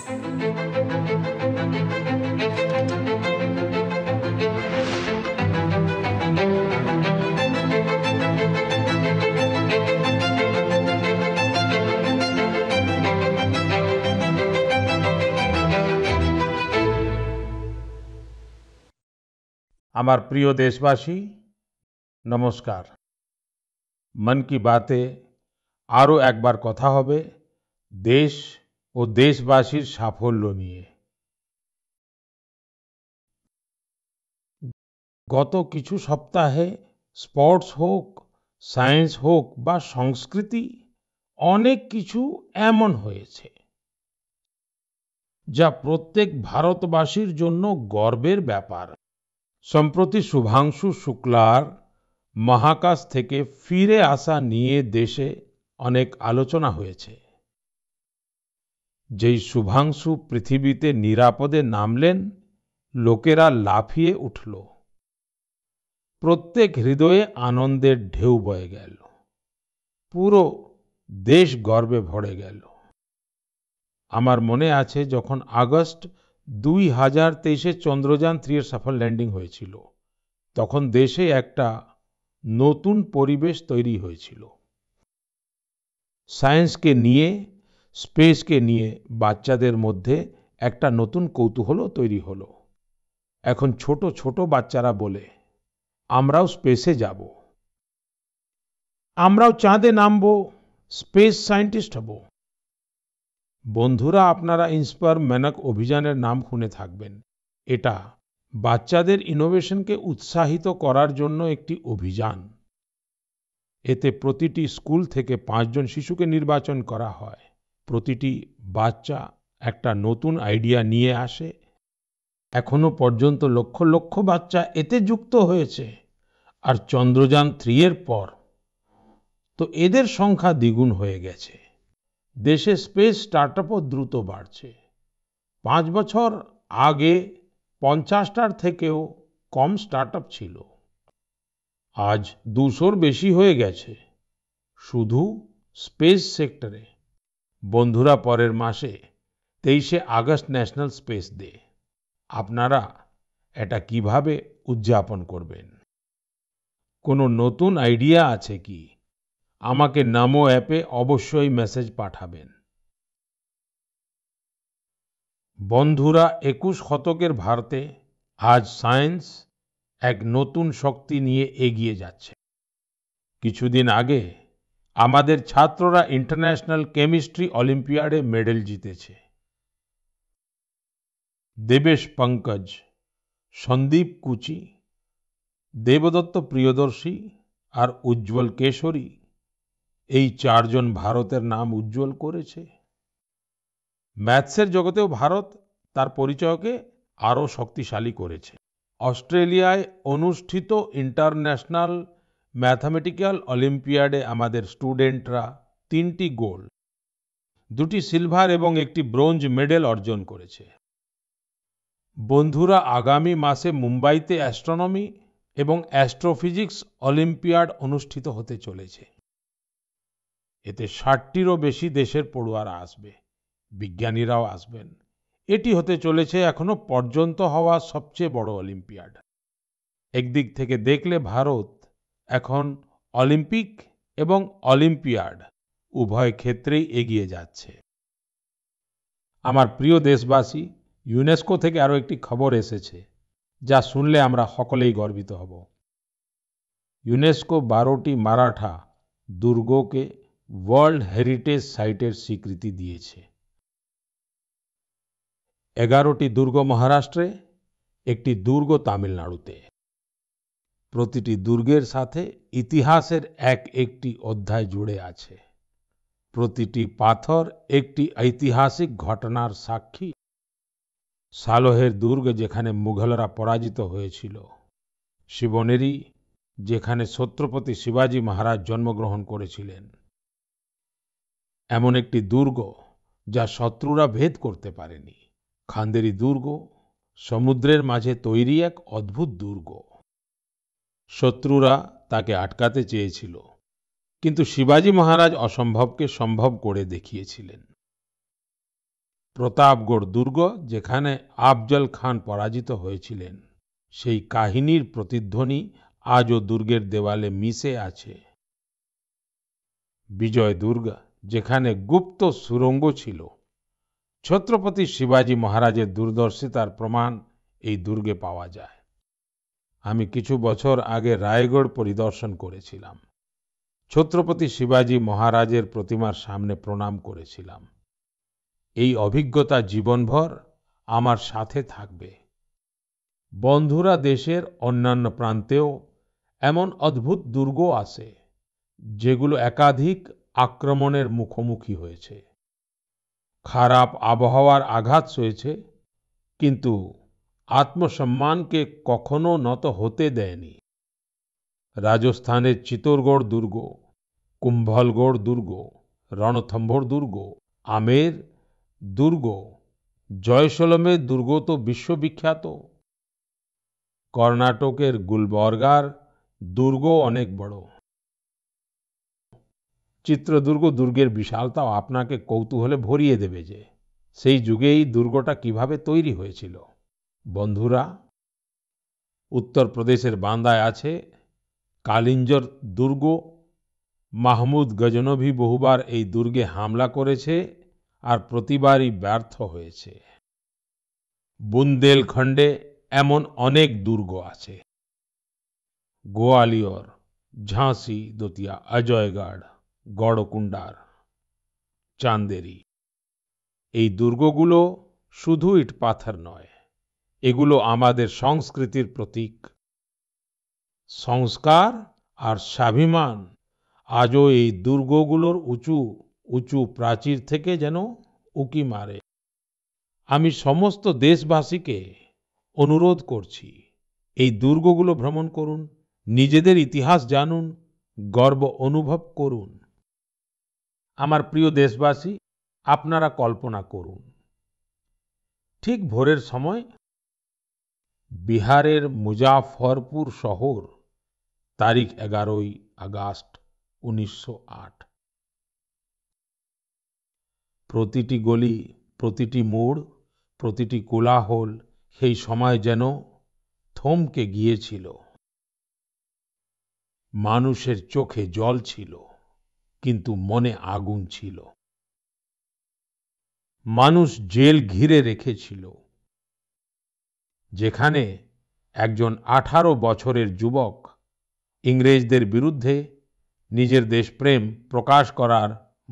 আমার প্রিয় দেশবাসী, নমস্কার। মন কি বাতে আরও একবার কথা হবে দেশ ও দেশবাসীর সাফল্য নিয়ে। গত কিছু সপ্তাহে স্পোর্টস হোক, সায়েন্স হোক বা সংস্কৃতি, অনেক কিছু এমন হয়েছে যা প্রত্যেক ভারতবাসীর জন্য গর্বের ব্যাপার। সম্প্রতি শুভাংশু শুক্লার মহাকাশ থেকে ফিরে আসা নিয়ে দেশে অনেক আলোচনা হয়েছে। যেই শুভাংশু পৃথিবীতে নিরাপদে নামলেন, লোকেরা লাফিয়ে উঠল। প্রত্যেক হৃদয়ে আনন্দের ঢেউ বয়ে গেল। পুরো দেশ গর্বে ভরে গেল। আমার মনে আছে যখন আগস্ট 2023-এ চন্দ্রযান-3 এর সফল ল্যান্ডিং হয়েছিল, তখন দেশে একটা নতুন পরিবেশ তৈরি হয়েছিল। সায়েন্সকে নিয়ে, স্পেসকে নিয়ে বাচ্চাদের মধ্যে একটা নতুন কৌতূহল তৈরি হলো। এখন ছোট ছোট বাচ্চারা বলে, আমরাও স্পেসে যাব, আমরাও চাঁদে নামবো, স্পেস সায়েন্টিস্ট হব। বন্ধুরা, আপনারা ইন্সপায়ার মানক অভিযানের নাম শুনে থাকবেন। এটা বাচ্চাদের ইনোভেশনকে উৎসাহিত করার জন্য একটি অভিযান। এতে প্রতিটি স্কুল থেকে 5 জন শিশুকে নির্বাচন করা হয়। প্রতিটি বাচ্চা একটা নতুন আইডিয়া নিয়ে আসে। এখনো পর্যন্ত লক্ষ লক্ষ বাচ্চা এতে যুক্ত হয়েছে। আর চন্দ্রযান-3 এর পর তো এদের সংখ্যা দ্বিগুণ হয়ে গেছে। দেশে স্পেস স্টার্টআপও দ্রুত বাড়ছে। 5 বছর আগে 50টার থেকেও কম স্টার্টআপ ছিল। আজ 200-র বেশি হয়ে গেছে শুধু স্পেস সেক্টরে। বন্ধুরা, পরের মাসে 23শে আগস্ট ন্যাশনাল স্পেস ডে। আপনারা এটা কিভাবে উদযাপন করবেন? কোনো নতুন আইডিয়া আছে কি? আমাকে নামো অ্যাপে অবশ্যই মেসেজ পাঠাবেন। বন্ধুরা, 21 শতকের ভারতে আজ সায়েন্স এক নতুন শক্তি নিয়ে এগিয়ে যাচ্ছে। কিছুদিন আগে আমাদের ছাত্ররা ইন্টারন্যাশনাল কেমিস্ট্রি অলিম্পিয়াডে মেডেল জিতেছে। দেবেশ পঙ্কজ, সন্দীপ কুচি, দেবদত্ত প্রিয়দর্শী আর উজ্জ্বল কেশরী, এই 4 জন ভারতের নাম উজ্জ্বল করেছে। ম্যাথসের জগতেও ভারত তার পরিচয়কে আরো শক্তিশালী করেছে। অস্ট্রেলিয়ায় অনুষ্ঠিত ইন্টারন্যাশনাল ম্যাথমেটিক্যাল অলিম্পিয়াডে আমাদের স্টুডেন্টরা 3টি গোল্ড, 2টি সিলভার এবং 1টি ব্রোঞ্জ মেডেল অর্জন করেছে। বন্ধুরা, আগামী মাসে মুম্বাইতে অ্যাস্ট্রোনমি এবং অ্যাস্ট্রোফিজিক্স অলিম্পিয়াড অনুষ্ঠিত হতে চলেছে। এতে 60টিরও বেশি দেশের পড়ুয়ারা আসবে, বিজ্ঞানীরাও আসবেন। এটি হতে চলেছে এখনো পর্যন্ত হওয়া সবচেয়ে বড় অলিম্পিয়াড। একদিক থেকে দেখলে ভারত এখন অলিম্পিক এবং অলিম্পিয়াড উভয় ক্ষেত্রেই এগিয়ে যাচ্ছে। আমার প্রিয় দেশবাসী, ইউনেস্কো থেকে আরো একটি খবর এসেছে যা শুনলে আমরা সকলেই গর্বিত হব। ইউনেস্কো 12টি মারাঠা দুর্গকে ওয়ার্ল্ড হেরিটেজ সাইটের স্বীকৃতি দিয়েছে। 11টি দুর্গ মহারাষ্ট্রে, একটি দুর্গ তামিলনাড়ুতে। প্রতিটি দুর্গের সাথে ইতিহাসের একটি অধ্যায় জুড়ে আছে। প্রতিটি পাথর একটি ঐতিহাসিক ঘটনার সাক্ষী। সালোহের দুর্গ, যেখানে মুঘলরা পরাজিত হয়েছিল। শিবনেরি, যেখানে ছত্রপতি শিবাজী মহারাজ জন্মগ্রহণ করেছিলেন। এমন একটি দুর্গ যা শত্রুরা ভেদ করতে পারেনি। খান্দেরি দুর্গ, সমুদ্রের মাঝে তৈরি এক অদ্ভুত দুর্গ। শত্রুরা তাকে আটকাতে চেয়েছিল, কিন্তু শিবাজী মহারাজ অসম্ভবকে সম্ভব করে দেখিয়েছিলেন। প্রতাপগড় দুর্গ, যেখানে আফজল খান পরাজিত হয়েছিলেন, সেই কাহিনীর প্রতিধ্বনি আজও দুর্গের দেওয়ালে মিশে আছে। বিজয় দুর্গ, যেখানে গুপ্ত সুড়ঙ্গ ছিল, ছত্রপতি শিবাজী মহারাজের দূরদর্শিতার প্রমাণ এই দুর্গে পাওয়া যায়। আমি কিছু বছর আগে রায়গড় পরিদর্শন করেছিলাম। ছত্রপতি শিবাজী মহারাজের প্রতিমার সামনে প্রণাম করেছিলাম। এই অভিজ্ঞতা জীবনভর আমার সাথে থাকবে। বন্ধুরা, দেশের অন্যান্য প্রান্তেও এমন অদ্ভুত দুর্গ আছে যেগুলো একাধিক আক্রমণের মুখোমুখি হয়েছে, খারাপ আবহাওয়ার আঘাত সয়েছে, কিন্তু আত্মসম্মানকে কখনো নত হতে দেয়নি। রাজস্থানের চিত্তোরগড় দুর্গ, কুম্ভলগড় দুর্গ, রণথম্ভোর দুর্গ, আমের দুর্গ, জয়সলমের দুর্গ তো বিশ্ববিখ্যাত। কর্ণাটকের গুলবর্গার দুর্গ অনেক বড়। চিত্রদুর্গ দুর্গের বিশালতাও আপনাকে কৌতূহলে ভরিয়ে দেবে যে সেই যুগে এই দুর্গটা কিভাবে তৈরি হয়েছিল। বন্ধুরা, উত্তরপ্রদেশের বান্দায় আছে কালিঞ্জর দুর্গ। মাহমুদ গজনভি বহুবার এই দুর্গে হামলা করেছে আর প্রতিবারই ব্যর্থ হয়েছে। বুন্দেলখণ্ডে এমন অনেক দুর্গ আছে। গোয়ালিয়র, ঝাঁসি, দতিয়া, অজয়গড়, গড়কুন্ডার, চান্দেরি, এই দুর্গগুলো শুধু ইট পাথর নয়, এগুলো আমাদের সংস্কৃতির প্রতীক। সংস্কার আর স্বাভিমান আজও এই দুর্গগুলোর উঁচু উঁচু প্রাচীর থেকে যেন উকি মারে। আমি সমস্ত দেশবাসীকে অনুরোধ করছি, এই দুর্গগুলো ভ্রমণ করুন, নিজেদের ইতিহাস জানুন, গর্ব অনুভব করুন। আমার প্রিয় দেশবাসী, আপনারা কল্পনা করুন, ঠিক ভোরের সময় বিহারের মুজাফফরপুর শহর, তারিখ 11ই আগস্ট 1908। প্রতিটি গলি, প্রতিটি মোড়, প্রতিটি কোলাহল সেই সময় যেন থমকে গিয়েছিল। মানুষের চোখে জল ছিল, কিন্তু মনে আগুন ছিল। মানুষ জেল ঘিরে রেখেছিল, যেখানে একজন 18 বছরের যুবক ইংরেজদের বিরুদ্ধে নিজের দেশপ্রেম প্রকাশ করার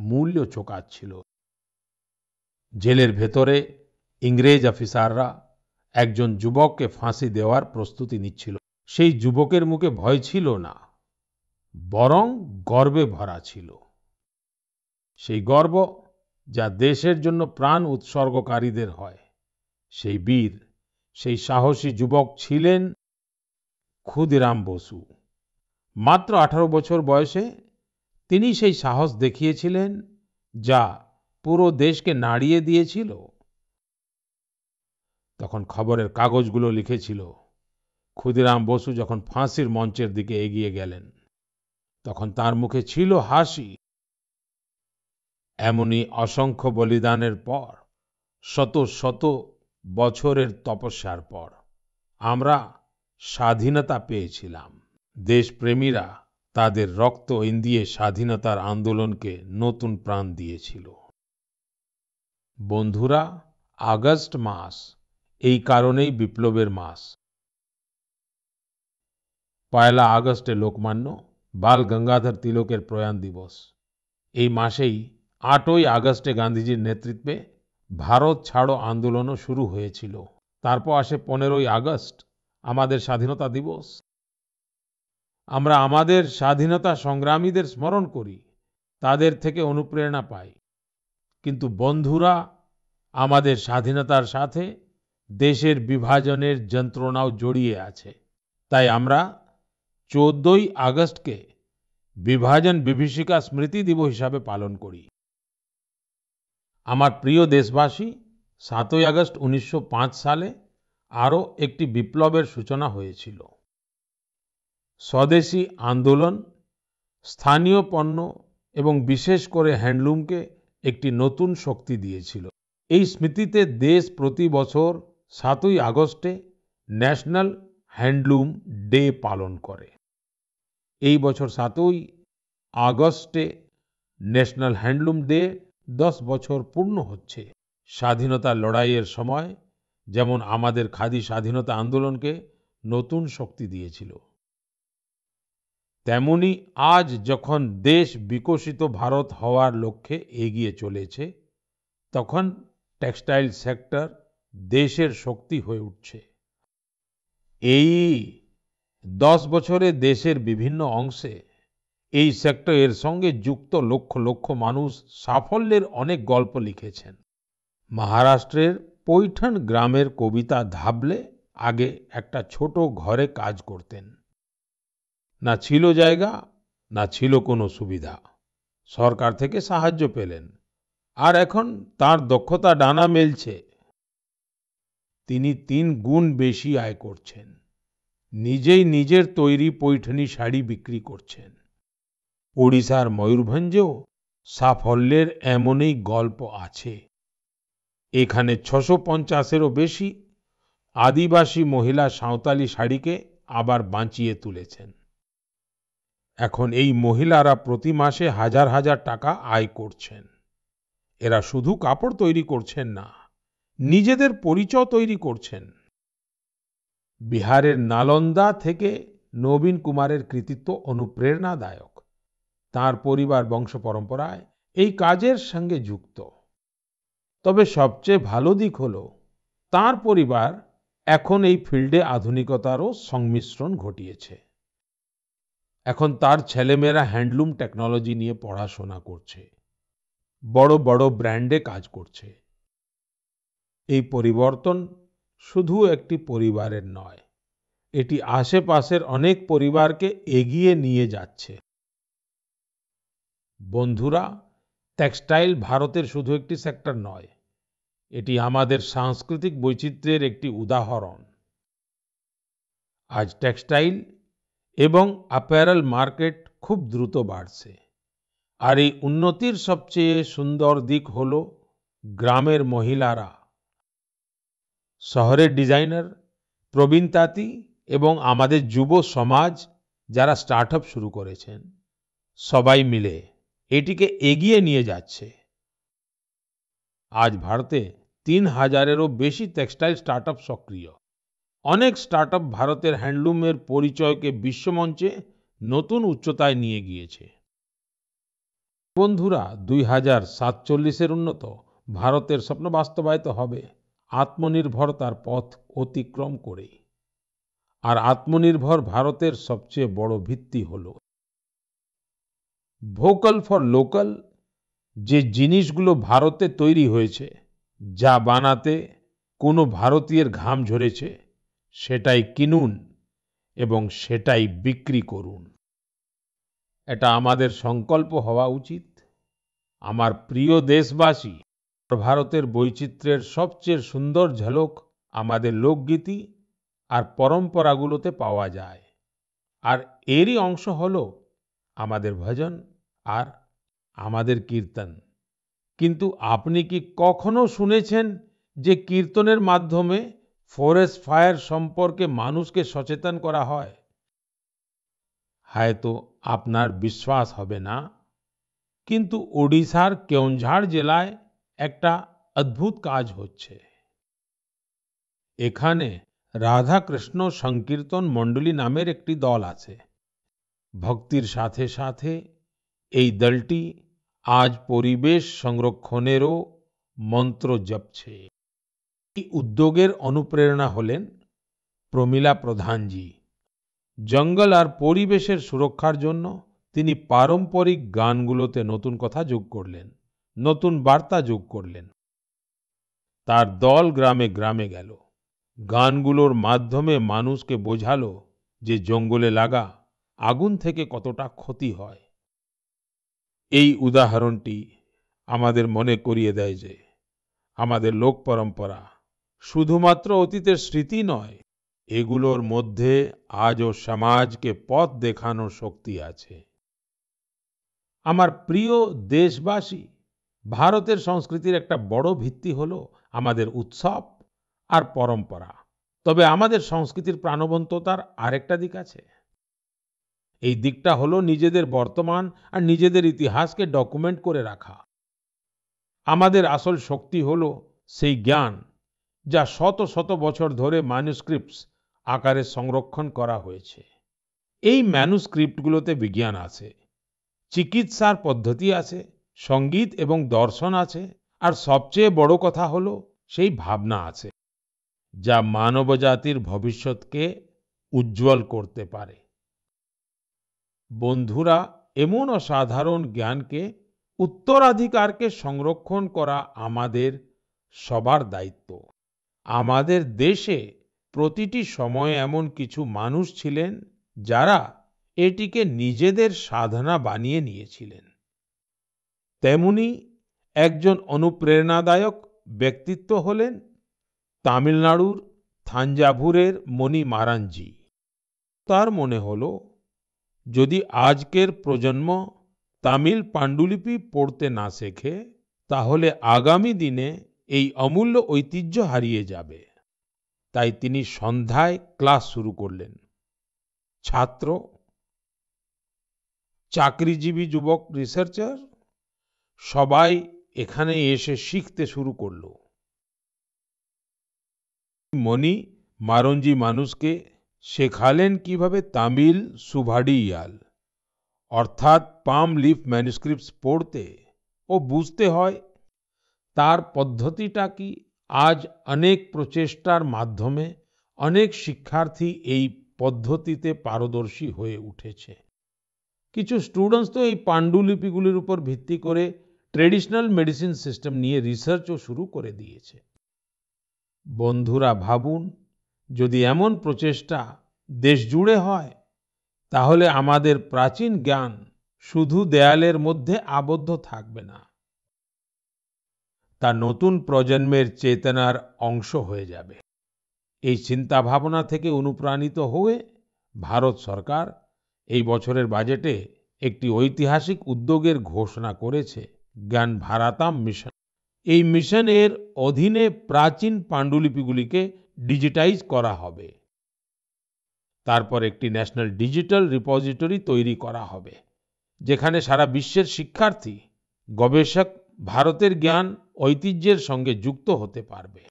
মূল্য চোকাচ্ছিল। জেলের ভেতরে ইংরেজ অফিসাররা একজন যুবককে ফাঁসি দেওয়ার প্রস্তুতি নিচ্ছিল। সেই যুবকের মুখে ভয় ছিল না, বরং গর্বে ভরা ছিল। সেই গর্ব যা দেশের জন্য প্রাণ উৎসর্গকারীদের হয়। সেই বীর, সেই সাহসী যুবক ছিলেন ক্ষুদিরাম বসু। মাত্র 18 বছর বয়সে তিনি সেই সাহস দেখিয়েছিলেন যা পুরো দেশকে নাড়িয়ে দিয়েছিল। তখন খবরের কাগজগুলো লিখেছিল, ক্ষুদিরাম বসু যখন ফাঁসির মঞ্চের দিকে এগিয়ে গেলেন, তখন তার মুখে ছিল হাসি। এমনই অসংখ্য বলিদানের পর, শত শত বছরের তপস্যার পর আমরা স্বাধীনতা পেয়েছিলাম। দেশপ্রেমীরা তাদের রক্ত দিয়ে স্বাধীনতার আন্দোলনকে নতুন প্রাণ দিয়েছিল। বন্ধুরা, আগস্ট মাস এই কারণেই বিপ্লবের মাস। 1 আগস্টে লোকমান্য বাল গঙ্গাধর তিলকের প্রয়াণ দিবস। এই মাসেই 8ই আগস্টে গান্ধীজির নেতৃত্বে ভারত ছাড়ো আন্দোলনও শুরু হয়েছিল। তারপর আসে 15ই আগস্ট, আমাদের স্বাধীনতা দিবস। আমরা আমাদের স্বাধীনতা সংগ্রামীদের স্মরণ করি, তাদের থেকে অনুপ্রেরণা পাই। কিন্তু বন্ধুরা, আমাদের স্বাধীনতার সাথে দেশের বিভাজনের যন্ত্রণাও জড়িয়ে আছে। তাই আমরা 14ই আগস্টকে বিভাজন বিভীষিকা স্মৃতি দিবস হিসাবে পালন করি। আমার প্রিয় দেশবাসী, 7ই আগস্ট 1905 সালে আরো একটি বিপ্লবের সূচনা হয়েছিল। স্বদেশী আন্দোলন স্থানীয় পণ্য এবং বিশেষ করে হ্যান্ডলুমকে একটি নতুন শক্তি দিয়েছিল। এই স্মৃতিতে দেশ প্রতি বছর ৭ই আগস্টে ন্যাশনাল হ্যান্ডলুম ডে পালন করে। এই বছর ৭ই আগস্টে ন্যাশনাল হ্যান্ডলুম ডে ১০ বছর পূর্ণ হচ্ছে। স্বাধীনতার লড়াইয়ের সময় যেমন আমাদের খাদি স্বাধীনতা আন্দোলনকে নতুন শক্তি দিয়েছিল, তেমনি আজ যখন দেশ বিকশিত ভারত হওয়ার লক্ষ্যে এগিয়ে চলেছে, তখন টেক্সটাইল সেক্টর দেশের শক্তি হয়ে উঠছে। এই ১০ বছরে দেশের বিভিন্ন অংশে এই সেক্টরের সঙ্গে যুক্ত লক্ষ লক্ষ মানুষ সাফল্যের অনেক গল্প লিখেছেন। মহারাষ্ট্রের পৈঠন গ্রামের কবিতা ধাবলে আগে একটা ছোট ঘরে কাজ করতেন। না ছিল জায়গা, না ছিল কোনো সুবিধা। সরকার থেকে সাহায্য পেলেন, আর এখন তার দক্ষতা ডানা মেলছে। তিনি ৩ গুণ বেশি আয় করছেন। নিজেই নিজের তৈরি পৈঠনি শাড়ি বিক্রি করছেন। ওড়িশার ময়ূরভঞ্জেও সাফল্যের এমনই গল্প আছে। এখানে ৬৫০-এরও বেশি আদিবাসী মহিলা সাঁওতালি শাড়িকে আবার বাঁচিয়ে তুলেছেন। এখন এই মহিলারা প্রতি মাসে হাজার হাজার টাকা আয় করছেন। এরা শুধু কাপড় তৈরি করছেন না, নিজেদের পরিচয় তৈরি করছেন। বিহারের নালন্দা থেকে নবীন কুমারের কৃতিত্ব অনুপ্রেরণাদায়ক। তার পরিবার বংশ পরম্পরায় এই কাজের সঙ্গে যুক্ত। তবে সবচেয়ে ভালো দিক হলো তার পরিবার এখন এই ফিল্ডে আধুনিকতারও সংমিশ্রণ ঘটিয়েছে। এখন তার ছেলেমেয়েরা হ্যান্ডলুম টেকনোলজি নিয়ে পড়াশোনা করছে, বড় বড় ব্র্যান্ডে কাজ করছে। এই পরিবর্তন শুধু একটি পরিবারের নয়, এটি আশেপাশের অনেক পরিবারকে এগিয়ে নিয়ে যাচ্ছে। বন্ধুরা, টেক্সটাইল ভারতের শুধু একটি সেক্টর নয়, এটি আমাদের সাংস্কৃতিক বৈচিত্র্যের একটি উদাহরণ। আজ টেক্সটাইল এবং অ্যাপারেল মার্কেট খুব দ্রুত বাড়ছে, আর এই উন্নতির সবচেয়ে সুন্দর দিক হলো গ্রামের মহিলারা, শহরের ডিজাইনার, প্রবীণ তাঁতি এবং আমাদের যুব সমাজ যারা স্টার্টআপ শুরু করেছেন, সবাই মিলে এটিকে এগিয়ে নিয়ে যাচ্ছে। আজ ভারতে ৩,০০০-এরও বেশি টেক্সটাইল স্টার্টআপ সক্রিয়। অনেক স্টার্টআপ ভারতের হ্যান্ডলুমের পরিচয়কে বিশ্বমঞ্চে নতুন উচ্চতায় নিয়ে গিয়েছে। বন্ধুরা, ২০৪৭-এর উন্নত ভারতের স্বপ্ন বাস্তবায়িত হবে আত্মনির্ভরতার পথ অতিক্রম করে। আর আত্মনির্ভর ভারতের সবচেয়ে বড় ভিত্তি হলো ভোকাল ফর লোকাল। যে জিনিসগুলো ভারতে তৈরি হয়েছে, যা বানাতে কোনো ভারতীয়ের ঘাম ঝরেছে, সেটাই কিনুন এবং সেটাই বিক্রি করুন। এটা আমাদের সংকল্প হওয়া উচিত। আমার প্রিয় দেশবাসী, ভারতের বৈচিত্র্যের সবচেয়ে সুন্দর ঝলক আমাদের লোকগীতি আর পরম্পরাগুলোতে পাওয়া যায়। আর এরই অংশ হলো আমাদের ভজন আর আমাদের কীর্তন। কিন্তু আপনি কি কখনো শুনেছেন যে কীর্তনের মাধ্যমে ফরেস্ট ফায়ার সম্পর্কে মানুষকে সচেতন করা হয়? হয়তো আপনার বিশ্বাস হবে না, কিন্তু ওড়িশার কেওনঝাড় জেলায় একটা অদ্ভুত কাজ হচ্ছে। এখানে রাধা কৃষ্ণ সংকীর্তন মণ্ডলী নামের একটি দল আছে। ভক্তির সাথে সাথে এই দলটি আজ পরিবেশ সংরক্ষণেরও মন্ত্র জপছে। এই উদ্যোগের অনুপ্রেরণা হলেন প্রমীলা প্রধানজি। জঙ্গল আর পরিবেশের সুরক্ষার জন্য তিনি পারম্পরিক গানগুলোতে নতুন কথা যোগ করলেন, নতুন বার্তা যোগ করলেন। তার দল গ্রামে গ্রামে গেল, গানগুলোর মাধ্যমে মানুষকে বোঝালো যে জঙ্গলে লাগা আগুন থেকে কতটা ক্ষতি হয়। এই উদাহরণটি আমাদের মনে করিয়ে দেয় যে আমাদের লোক পরম্পরা শুধুমাত্র অতীতের স্মৃতি নয়, এগুলোর মধ্যে আজও সমাজকে পথ দেখানোর শক্তি আছে। আমার প্রিয় দেশবাসী, ভারতের সংস্কৃতির একটা বড় ভিত্তি হলো আমাদের উৎসব আর পরম্পরা। তবে আমাদের সংস্কৃতির প্রাণবন্ততার আরেকটা দিক আছে। এই দিকটা হলো নিজেদের বর্তমান আর নিজেদের ইতিহাসকে ডকুমেন্ট করে রাখা। আমাদের আসল শক্তি হলো সেই জ্ঞান যা শত শত বছর ধরে ম্যানুস্ক্রিপ্টস আকারে সংরক্ষণ করা হয়েছে। এই ম্যানুস্ক্রিপ্টগুলোতে বিজ্ঞান আছে, চিকিৎসার পদ্ধতি আছে, সঙ্গীত এবং দর্শন আছে, আর সবচেয়ে বড় কথা হলো সেই ভাবনা আছে যা মানবজাতির ভবিষ্যৎকে উজ্জ্বল করতে পারে। বন্ধুরা, এমন অসাধারণ জ্ঞানকে উত্তরাধিকারকে সংরক্ষণ করা আমাদের সবার দায়িত্ব। আমাদের দেশে প্রতিটি সময়ে এমন কিছু মানুষ ছিলেন যারা এটিকে নিজেদের সাধনা বানিয়ে নিয়েছিলেন। তেমনি একজন অনুপ্রেরণাদায়ক ব্যক্তিত্ব হলেন তামিলনাড়ুর থাঞ্জাভুরের মণি মারান জি। তার মনে হলো, যদি আজকের প্রজন্ম তামিল পাণ্ডুলিপি পড়তে না শেখে, তাহলে আগামী দিনে এই অমূল্য ঐতিহ্য হারিয়ে যাবে। তাই তিনি সন্ধ্যায় ক্লাস শুরু করলেন। ছাত্র, চাকরিজীবী যুবক, রিসার্চার সবাই এখানে এসে শিখতে শুরু করলো। মণি মারঞ্জি মানুষকে শেখালেন কিভাবে তামিল সুভাডিয়াল অর্থাৎ পাম লিফ ম্যানুস্ক্রিপ্টস পড়তে ও বুঝতে হয়। তার পদ্ধতিটা কি আজ অনেক প্রচেষ্টার মাধ্যমে অনেক শিক্ষার্থী এই পদ্ধতিতে পারদর্শী হয়ে উঠেছে। কিছু স্টুডেন্টস তো এই পাণ্ডুলিপিগুলির উপর ভিত্তি করে ট্রেডিশনাল মেডিসিন সিস্টেম নিয়ে রিসার্চও শুরু করে দিয়েছে। বন্ধুরা, ভাবুন, যদি এমন প্রচেষ্টা দেশ জুড়ে হয়, তাহলে আমাদের প্রাচীন জ্ঞান শুধু দেয়ালের মধ্যে আবদ্ধ থাকবে না, তা নতুন প্রজন্মের চেতনার অংশ হয়ে যাবে। এই চিন্তা ভাবনা থেকে অনুপ্রাণিত হয়ে ভারত সরকার এই বছরের বাজেটে একটি ঐতিহাসিক উদ্যোগের ঘোষণা করেছে, জ্ঞান ভারাতাম মিশন। এই মিশনের অধীনে প্রাচীন পাণ্ডুলিপিগুলিকে ডিজিটাইজ করা হবে। তারপর একটি ন্যাশনাল ডিজিটাল রিপোজিটরি তৈরি করা হবে, যেখানে সারা বিশ্বের শিক্ষার্থী, গবেষক ভারতের জ্ঞান ঐতিহ্যের সঙ্গে যুক্ত হতে পারবে।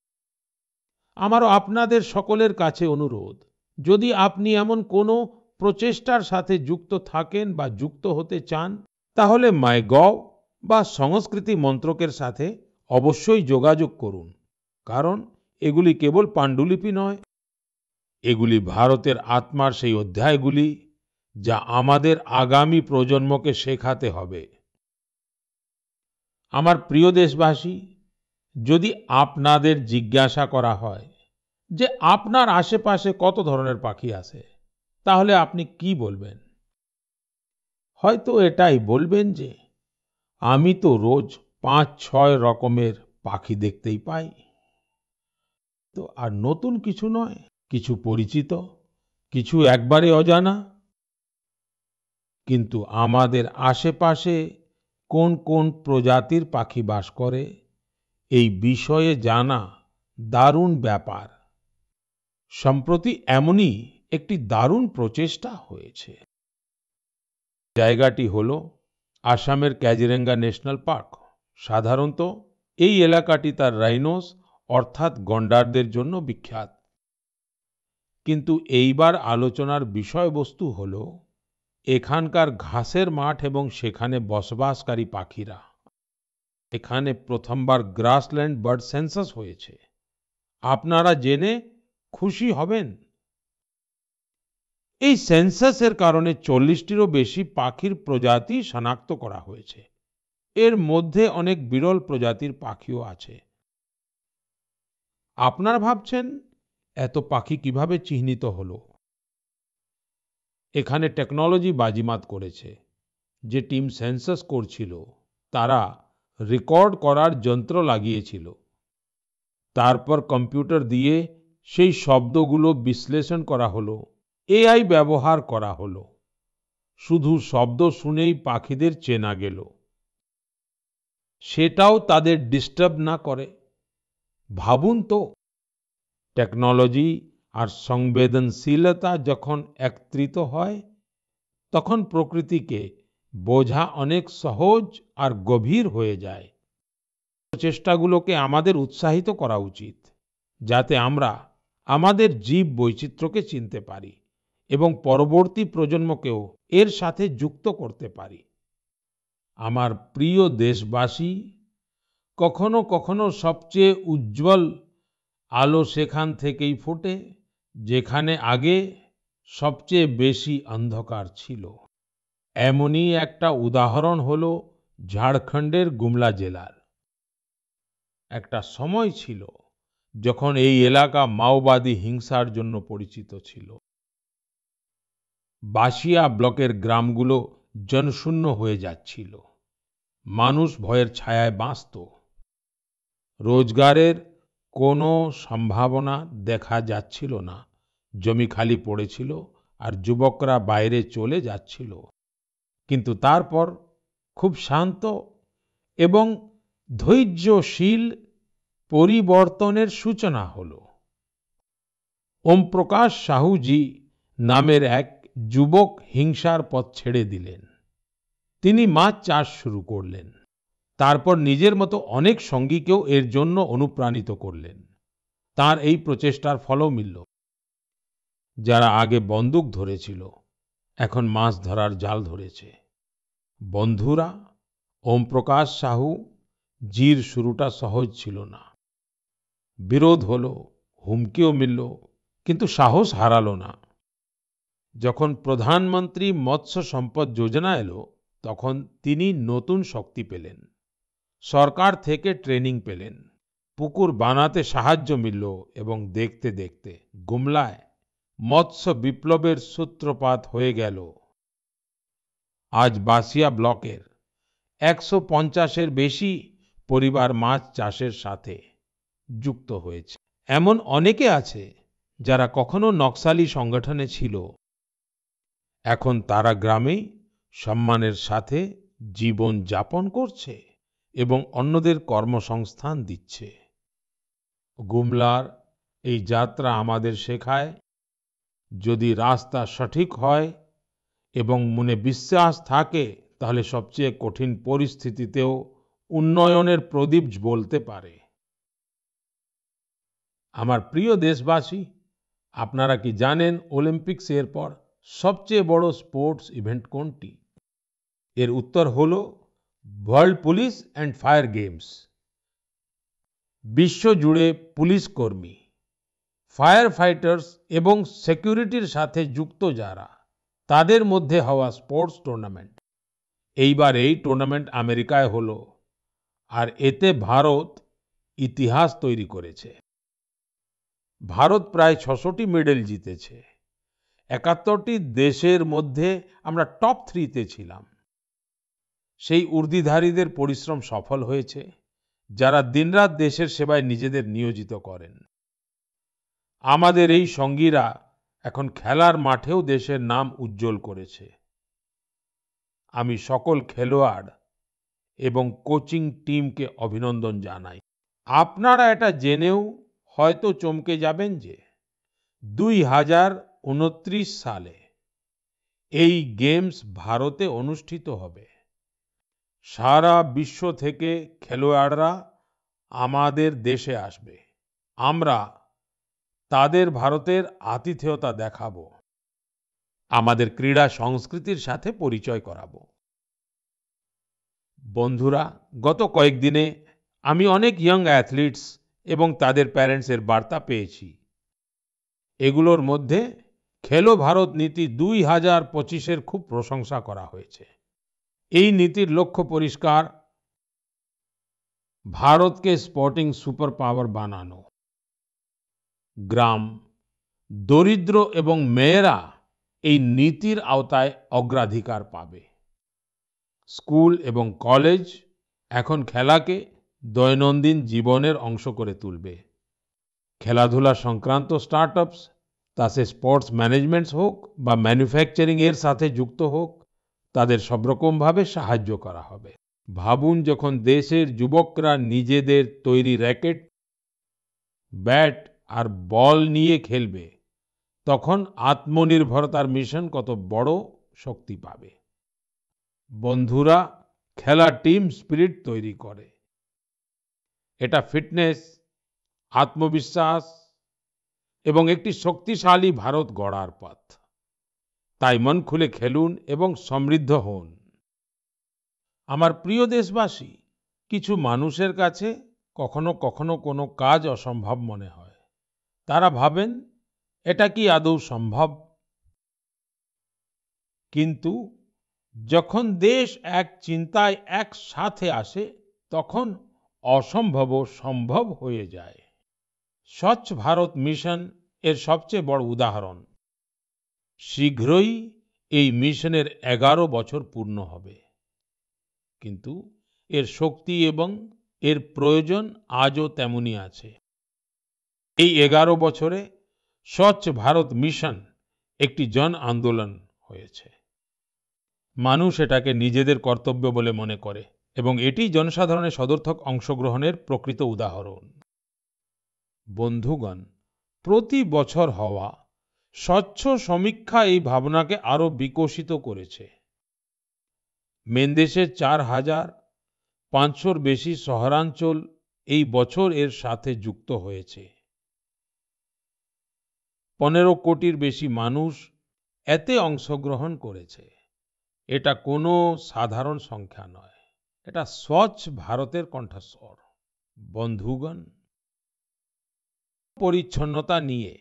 আমারও আপনাদের সকলের কাছে অনুরোধ, যদি আপনি এমন কোনো প্রচেষ্টার সাথে যুক্ত থাকেন বা যুক্ত হতে চান, তাহলে মাইগভ বা সংস্কৃতি মন্ত্রকের সাথে অবশ্যই যোগাযোগ করুন। কারণ এগুলি কেবল পাণ্ডুলিপি নয়, এগুলি ভারতের আত্মার সেই অধ্যায়গুলি যা আমাদের আগামী প্রজন্মকে শেখাতে হবে। আমার প্রিয় দেশবাসী, যদি আপনাদের জিজ্ঞাসা করা হয় যে আপনার আশেপাশে কত ধরনের পাখি আছে, তাহলে আপনি কি বলবেন? হয়তো এটাই বলবেন যে আমি তো রোজ ৫-৬ রকমের পাখি দেখতেই পাই। তো আর নতুন কিছু নয়, কিছু পরিচিত, কিছু একবারে অজানা। কিন্তু আমাদের আশেপাশে কোন কোন প্রজাতির পাখি বাস করে, এই বিষয়ে জানা দারুণ ব্যাপার। সম্প্রতি এমনই একটি দারুণ প্রচেষ্টা হয়েছে। জায়গাটি হলো আসামের কাজিরাঙ্গা ন্যাশনাল পার্ক। সাধারণত এই এলাকাটি তার রাইনোস অর্থাৎ গন্ডারদের জন্য বিখ্যাত। কিন্তু এইবার আলোচনার বিষয়বস্তু হলো এখানকার ঘাসের মাঠ এবং সেখানে বসবাসকারী পাখিরা। এখানে প্রথমবার গ্রাসল্যান্ড বার্ড সেন্সাস হয়েছে। আপনারা জেনে খুশি হবেন। এই সেন্সাসের কারণে 40টিরও বেশি পাখির প্রজাতি শনাক্ত করা হয়েছে। এর মধ্যে অনেক বিরল প্রজাতির পাখিও আছে। আপনারা ভাবছেন এত পাখি কিভাবে চিহ্নিত হলো? এখানে টেকনোলজি বাজিমাত করেছে। যে টিম সেন্সাস করছিল তারা রেকর্ড করার যন্ত্র লাগিয়েছিল। তারপর কম্পিউটার দিয়ে সেই শব্দগুলো বিশ্লেষণ করা হলো, এআই ব্যবহার করা হলো। শুধু শব্দ শুনেই পাখিদের চেনা গেল। সেটাও তাদের ডিস্টার্ব না করে। ভাবুন তো, টেকনোলজি আর সংবেদনশীলতা যখন একত্রিত হয়, তখন প্রকৃতিকে বোঝা অনেক সহজ আর গভীর হয়ে যায়। প্রচেষ্টাগুলোকে আমাদের উৎসাহিত করা উচিত, যাতে আমরা আমাদের জীব বৈচিত্র্যকে চিনতে পারি এবং পরবর্তী প্রজন্মকেও এর সাথে যুক্ত করতে পারি। আমার প্রিয় দেশবাসী, কখনো কখনো সবচেয়ে উজ্জ্বল আলো সেখান থেকেই ফোটে যেখানে আগে সবচেয়ে বেশি অন্ধকার ছিল। এমনই একটা উদাহরণ হলো ঝাড়খণ্ডের গুমলা জেলার। একটা সময় ছিল যখন এই এলাকা মাওবাদী হিংসার জন্য পরিচিত ছিল। বাসিয়া ব্লকের গ্রামগুলো জনশূন্য হয়ে যাচ্ছিল। মানুষ ভয়ের ছায়ায় বাঁচত। রোজগারের কোনো সম্ভাবনা দেখা যাচ্ছিল না। জমি খালি পড়েছিল আর যুবকরা বাইরে চলে যাচ্ছিল। কিন্তু তারপর খুব শান্ত এবং ধৈর্যশীল পরিবর্তনের সূচনা হলো। ওম প্রকাশ সাহু জি নামের এক যুবক হিংসার পথ ছেড়ে দিলেন। তিনি মাছ চাষ শুরু করলেন। তারপর নিজের মতো অনেক সঙ্গীকেও এর জন্য অনুপ্রাণিত করলেন। তার এই প্রচেষ্টার ফলও মিলল। যারা আগে বন্দুক ধরেছিল, এখন মাছ ধরার জাল ধরেছে। বন্ধুরা, ওম প্রকাশ সাহু জির শুরুটা সহজ ছিল না। বিরোধ হলো, হুমকিও মিলল, কিন্তু সাহস হারালো না। যখন প্রধানমন্ত্রী মৎস্য সম্পদ যোজনা এলো, তখন তিনি নতুন শক্তি পেলেন। সরকার থেকে ট্রেনিং পেলেন, পুকুর বানাতে সাহায্য মিলল এবং দেখতে দেখতে গুমলায় মৎস্য বিপ্লবের সূত্রপাত হয়ে গেল। আজ বাসিয়া ব্লকের 150-এর বেশি পরিবার মাছ চাষের সাথে যুক্ত হয়েছে। এমন অনেকে আছে যারা কখনো নকশালি সংগঠনে ছিল, এখন তারা গ্রামে সম্মানের সাথে জীবন যাপন করছে এবং অন্যদের কর্মসংস্থান দিচ্ছে। গুমলার এই যাত্রা আমাদের শেখায়, যদি রাস্তা সঠিক হয় এবং মনে বিশ্বাস থাকে, তাহলে সবচেয়ে কঠিন পরিস্থিতিতেও উন্নয়নের প্রদীপ জ্বলতে পারে। আমার প্রিয় দেশবাসী, আপনারা কি জানেন অলিম্পিক্স এর পর সবচেয়ে বড় স্পোর্টস ইভেন্ট কোনটি? এর উত্তর হলো world police and fire games. বিশ্বজুড়ে পুলিশ কর্মী, ফায়ার ফাইটার্স এবং সিকিউরিটির সাথে যুক্ত যারা, তাদের মধ্যে হওয়া স্পোর্টস টুর্নামেন্ট। এইবার এই টুর্নামেন্ট আমেরিকায় হলো, আর এতে ভারত ইতিহাস তৈরি করেছে। ভারত প্রায় 600টি মেডেল জিতেছে। 71টি দেশের মধ্যে আমরা টপ 3-তে ছিলাম। সেই ঊর্ধ্বধারীদের পরিশ্রম সফল হয়েছে, যারা দিনরাত দেশের সেবায় নিজেদের নিয়োজিত করেন। আমাদের এই সঙ্গীরা এখন খেলার মাঠেও দেশের নাম উজ্জ্বল করেছে। আমি সকল খেলোয়াড় এবং কোচিং টিমকে অভিনন্দন জানাই। আপনারা এটা জেনেও হয়তো চমকে যাবেন যে 2029 সালে এই গেমস ভারতে অনুষ্ঠিত হবে। সারা বিশ্ব থেকে খেলোয়াড়রা আমাদের দেশে আসবে। আমরা তাদের ভারতের আতিথেয়তা দেখাবো, আমাদের ক্রীড়া সংস্কৃতির সাথে পরিচয় করাবো। বন্ধুরা, গত কয়েকদিনে আমি অনেক ইয়ং অ্যাথলিটস এবং তাদের প্যারেন্টসের বার্তা পেয়েছি। এগুলোর মধ্যে খেলো ভারত নীতি 2025-এর খুব প্রশংসা করা হয়েছে। এই নীতির লক্ষ্য পরিষ্কার, ভারতকে স্পোর্টিং সুপার পাওয়ার বানানো। গ্রাম, দরিদ্র এবং মেয়েরা এই নীতির আওতায় অগ্রাধিকার পাবে। স্কুল এবং কলেজ এখন খেলাকে দৈনন্দিন জীবনের অংশ করে তুলবে। খেলাধুলা সংক্রান্ত স্টার্টআপস, তা সে স্পোর্টস ম্যানেজমেন্ট হোক বা ম্যানুফ্যাকচারিং এর সাথে যুক্ত হোক, তাদের সব রকম ভাবে সাহায্য করা হবে। ভাবুন যখন দেশের যুবকরা নিজেদের তৈরি র‍্যাকেট, ব্যাট আর বল নিয়ে খেলবে, তখন আত্মনির্ভরতার মিশন কত বড় শক্তি পাবে। বন্ধুরা, খেলা টিম স্পিরিট তৈরি করে। এটা ফিটনেস, আত্মবিশ্বাস এবং একটি শক্তিশালী ভারত গড়ার পথ। তাই মন খুলে খেলুন এবং সমৃদ্ধ হন। আমার প্রিয় দেশবাসী, কিছু মানুষের কাছে কখনো কখনো কোনো কাজ অসম্ভব মনে হয়। তারা ভাবেন, এটা কি আদৌ সম্ভব? কিন্তু যখন দেশ এক চিন্তায় একসাথে আসে, তখন অসম্ভবও সম্ভব হয়ে যায়। স্বচ্ছ ভারত মিশন এর সবচেয়ে বড় উদাহরণ। শীঘ্রই এই মিশনের 11 বছর পূর্ণ হবে। কিন্তু এর শক্তি এবং এর প্রয়োজন আজও তেমনই আছে। এই 11 বছরে স্বচ্ছ ভারত মিশন একটি জন আন্দোলন হয়েছে। মানুষ এটাকে নিজেদের কর্তব্য বলে মনে করে এবং এটি জনসাধারণের সদর্থক অংশগ্রহণের প্রকৃত উদাহরণ। বন্ধুগণ, প্রতি বছর হওয়া স্বচ্ছ সমীক্ষা এই ভাবনাকে আরো বিকশিত করেছে। মেনদেশের 4,500-র বেশি শহরাঞ্চল এই বছর এর সাথে যুক্ত হয়েছে। 15 কোটির বেশি মানুষ এতে অংশগ্রহণ করেছে। এটা কোনো সাধারণ সংখ্যা নয়, এটা স্বচ্ছ ভারতের কণ্ঠস্বর। বন্ধুগণ, পরিচ্ছন্নতা নিয়ে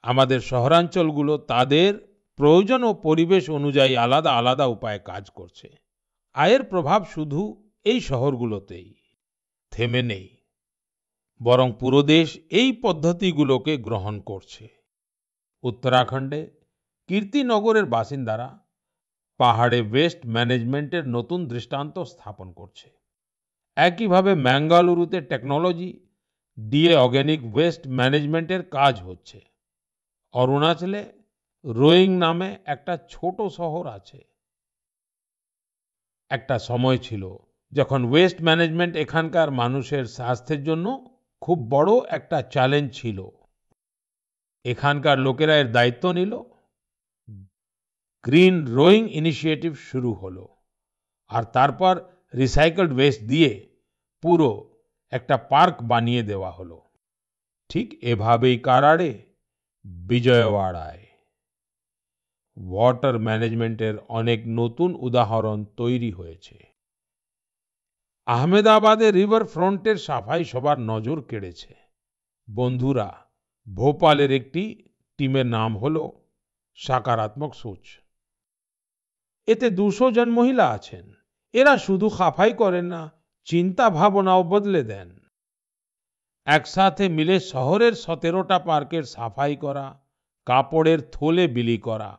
আমাদের শহরাঞ্চলগুলো তাদের প্রয়োজন ও পরিবেশ অনুযায়ী আলাদা আলাদা উপায়ে কাজ করছে। এর প্রভাব শুধু এই শহরগুলোতেই থেমে নেই, বরং পুরো দেশ এই পদ্ধতিগুলোকে গ্রহণ করছে। উত্তরাখণ্ডে কীর্তিনগরের বাসিন্দারা পাহাড়ে ওয়েস্ট ম্যানেজমেন্টের নতুন দৃষ্টান্ত স্থাপন করছে। একইভাবে ম্যাঙ্গালুরুতে টেকনোলজি দিয়ে অর্গানিক ওয়েস্ট ম্যানেজমেন্টের কাজ হচ্ছে। অরুণাচলে রোইং নামে একটা ছোট শহর আছে। একটা সময় ছিল যখন ওয়েস্ট ম্যানেজমেন্ট এখানকার মানুষের স্বাস্থ্যের জন্য খুব বড় একটা চ্যালেঞ্জ ছিল। এখানকার লোকেরা এর দায়িত্ব নিল, গ্রিন রোইং ইনিশিয়েটিভ শুরু হলো, আর তারপর রিসাইকেলড ওয়েস্ট দিয়ে পুরো একটা পার্ক বানিয়ে দেওয়া হলো। ঠিক এভাবেই কারাড়ে, বিজয়ওয়াড়ায় ওয়াটার ম্যানেজমেন্টের অনেক নতুন উদাহরণ তৈরি হয়েছে। আহমেদাবাদে রিভার ফ্রন্টের সাফাই সবার নজর কেড়েছে। বন্ধুরা, ভোপালের একটি টিমের নাম হলো সকারাত্মক সোচ। এতে 200 জন মহিলা আছেন। এরা শুধু সাফাই করেন না, চিন্তা ভাবনাও বদলে দেন। একসাথে মিলে শহরের 17টা পার্কের সাফাই করা, কাপড়ের থলে বিলি করা,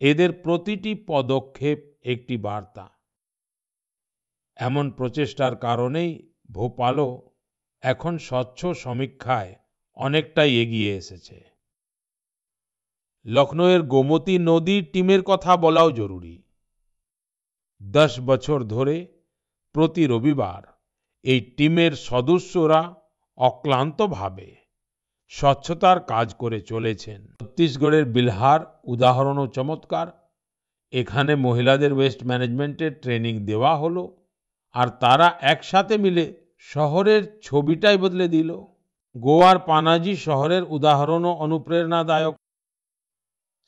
এদের প্রতিটি পদক্ষেপ একটি বার্তা। এমন প্রচেষ্টার কারণেই ভোপালও এখন স্বচ্ছ সমীক্ষায় অনেকটাই এগিয়ে এসেছে। লখনউয়ের গোমতী নদীর টিমের কথা বলাও জরুরি। 10 বছর ধরে প্রতি রবিবার এই টিমের সদস্যরা অক্লান্তভাবে স্বচ্ছতার কাজ করে চলেছেন। ছত্তিশগড়ের বিলহার উদাহরণও চমৎকার। এখানে মহিলাদের ওয়েস্ট ম্যানেজমেন্টের ট্রেনিং দেওয়া হলো, আর তারা একসাথে মিলে শহরের ছবিটাই বদলে দিল। গোয়ার পানাজি শহরের উদাহরণও অনুপ্রেরণাদায়ক।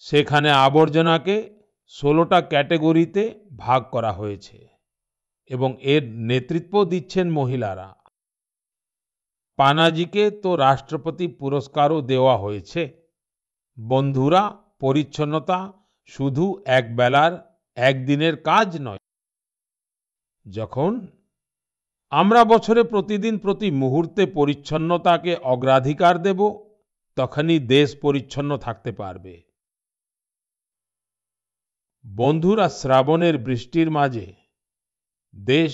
সেখানে আবর্জনাকে 16টা ক্যাটেগরিতে ভাগ করা হয়েছে এবং এর নেতৃত্ব দিচ্ছেন মহিলারা। পানাজিকে তো রাষ্ট্রপতি পুরস্কারও দেওয়া হয়েছে। বন্ধুরা, পরিচ্ছন্নতা শুধু এক বেলার একদিনের কাজ নয়। যখন আমরা বছরে প্রতিদিন প্রতি মুহূর্তে পরিচ্ছন্নতাকে অগ্রাধিকার দেব, তখনই দেশ পরিচ্ছন্ন থাকতে পারবে। বন্ধুরা, শ্রাবণের বৃষ্টির মাঝে দেশ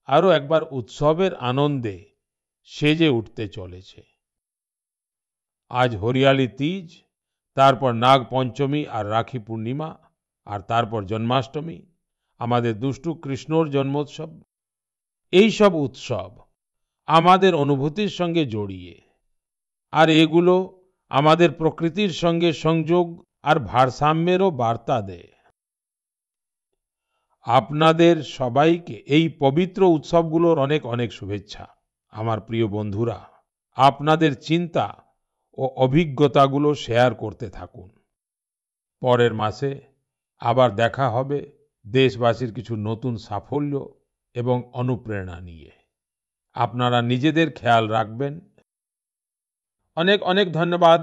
আরো একবার উৎসবের আনন্দে সেজে উঠতে চলেছে। আজ হরিয়ালি तीज, তারপর নাগ পঞ্চমী আর রাখি পূর্ণিমা, আর তারপর জন্মাষ্টমী, আমাদের দুষ্টু কৃষ্ণর জন্মোৎসব। এই সব উৎসব আমাদের অনুভূতির সঙ্গে জড়িয়ে, আর এগুলো আমাদের প্রকৃতির সঙ্গে সংযোগ আর ভারসাম্যেরও বার্তা দেয়। আপনাদের সবাইকে এই পবিত্র উৎসবগুলোর অনেক অনেক শুভেচ্ছা। আমার প্রিয় বন্ধুরা, আপনাদের চিন্তা ও অভিজ্ঞতাগুলো শেয়ার করতে থাকুন। পরের মাসে আবার দেখা হবে দেশবাসীর কিছু নতুন সাফল্য এবং অনুপ্রেরণা নিয়ে। আপনারা নিজেদের খেয়াল রাখবেন। অনেক অনেক ধন্যবাদ।